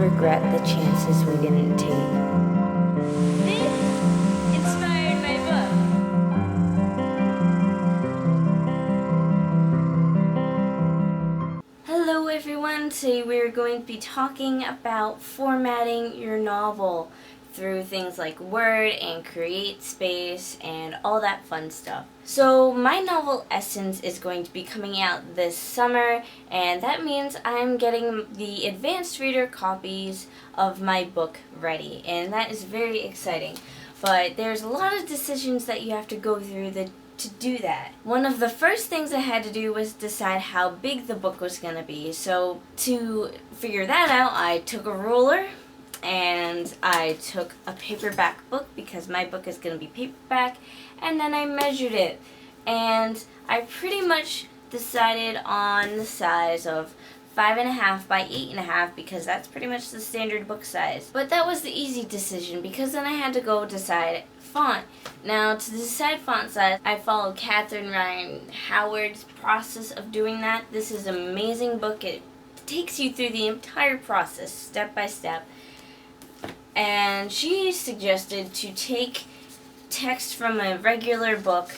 regret the chances we didn't take. This inspired my book. Hello everyone, today we're going to be talking about formatting your novel through things like Word and Createspace and all that fun stuff. So my novel Essence is going to be coming out this summer, and that means I'm getting the advanced reader copies of my book ready, and that is very exciting. But there's a lot of decisions that you have to go through to do that. One of the first things I had to do was decide how big the book was going to be. So to figure that out, I took a ruler and I took a paperback book because my book is going to be paperback, and then I measured it, and I pretty much decided on the size of 5.5 by 8.5 because that's pretty much the standard book size. But that was the easy decision because then I had to go decide font. Now, to decide font size, I followed Catherine Ryan Howard's process of doing that. This is an amazing book. It takes you through the entire process, step by step. And she suggested to take text from a regular book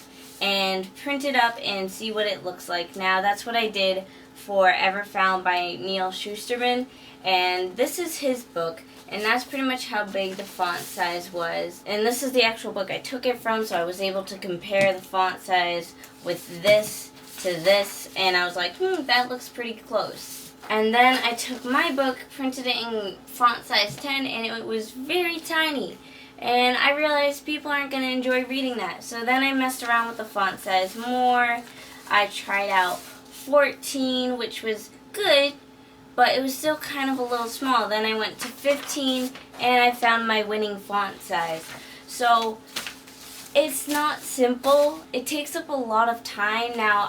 and print it up and see what it looks like. Now, that's what I did for Ever Found by Neil Shusterman, and this is his book, and that's pretty much how big the font size was. And this is the actual book I took it from, so I was able to compare the font size with this to this, and I was like, that looks pretty close. And then I took my book, printed it in font size 10, and it was very tiny. And I realized people aren't going to enjoy reading that. So then I messed around with the font size more. I tried out 14, which was good, but it was still kind of a little small. Then I went to 15, and I found my winning font size. So it's not simple. It takes up a lot of time. Now,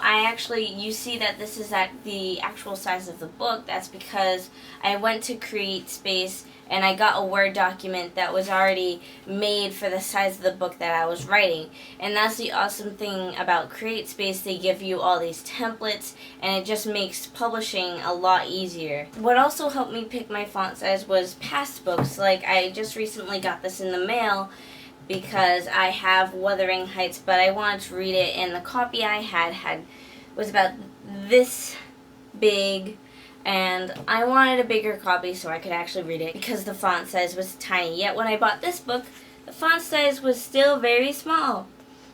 you see that this is at the actual size of the book. That's because I went to Createspace and I got a Word document that was already made for the size of the book that I was writing. And that's the awesome thing about Createspace. They give you all these templates, and it just makes publishing a lot easier. What also helped me pick my font size was past books. Like, I just recently got this in the mail because I have Wuthering Heights, but I wanted to read it, and the copy I was about this big, and I wanted a bigger copy so I could actually read it because the font size was tiny. Yet when I bought this book, the font size was still very small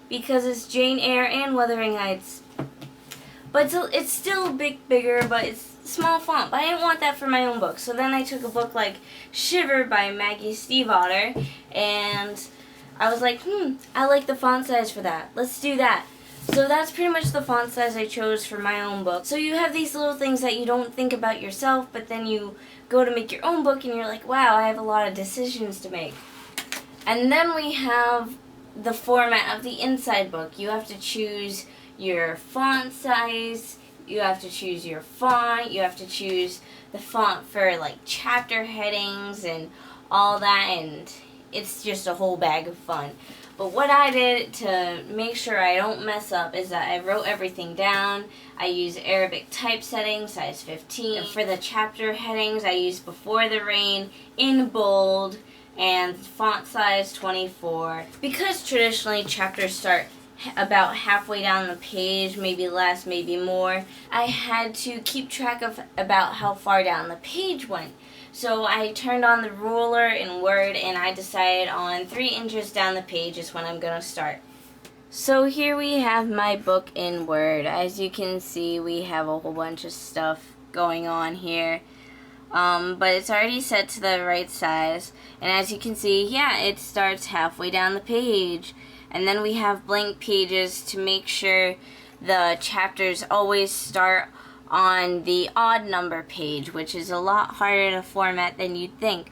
because it's Jane Eyre and Wuthering Heights. But it's still bigger, but it's small font. But I didn't want that for my own book. So then I took a book like Shiver by Maggie Stiefvater, and I was like, I like the font size for that. Let's do that. So that's pretty much the font size I chose for my own book. So you have these little things that you don't think about yourself, but then you go to make your own book and you're like, wow, I have a lot of decisions to make. And then we have the format of the inside book. You have to choose your font size, you have to choose your font, you have to choose the font for like chapter headings and all that, and it's just a whole bag of fun. But what I did to make sure I don't mess up is that I wrote everything down. I use Arabic typesetting, size 15. And for the chapter headings, I used Before the Rain in bold and font size 24. Because traditionally chapters start about halfway down the page, maybe less, maybe more, I had to keep track of about how far down the page went. So I turned on the ruler in Word, and I decided on 3 inches down the page is when I'm going to start. So here we have my book in Word. As you can see, we have a whole bunch of stuff going on here. But it's already set to the right size. And as you can see, yeah, it starts halfway down the page. And then we have blank pages to make sure the chapters always start on the odd number page, which is a lot harder to format than you'd think.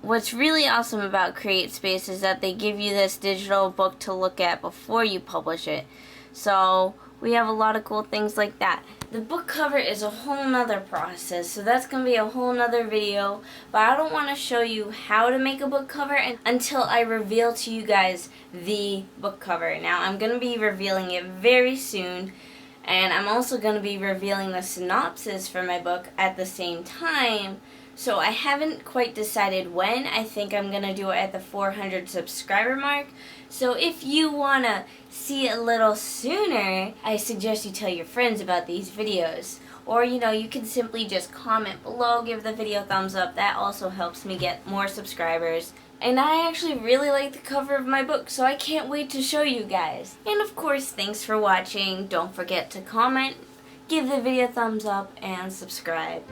What's really awesome about Createspace is that they give you this digital book to look at before you publish it. So we have a lot of cool things like that. The book cover is a whole nother process, so that's going to be a whole nother video, but I don't want to show you how to make a book cover until I reveal to you guys the book cover. Now, I'm going to be revealing it very soon, and I'm also going to be revealing the synopsis for my book at the same time. So I haven't quite decided when. I think I'm going to do it at the 400 subscriber mark. So if you want to see it a little sooner, I suggest you tell your friends about these videos. Or, you can simply just comment below, give the video a thumbs up. That also helps me get more subscribers. And I actually really like the cover of my book, so I can't wait to show you guys. And of course, thanks for watching. Don't forget to comment, give the video a thumbs up, and subscribe.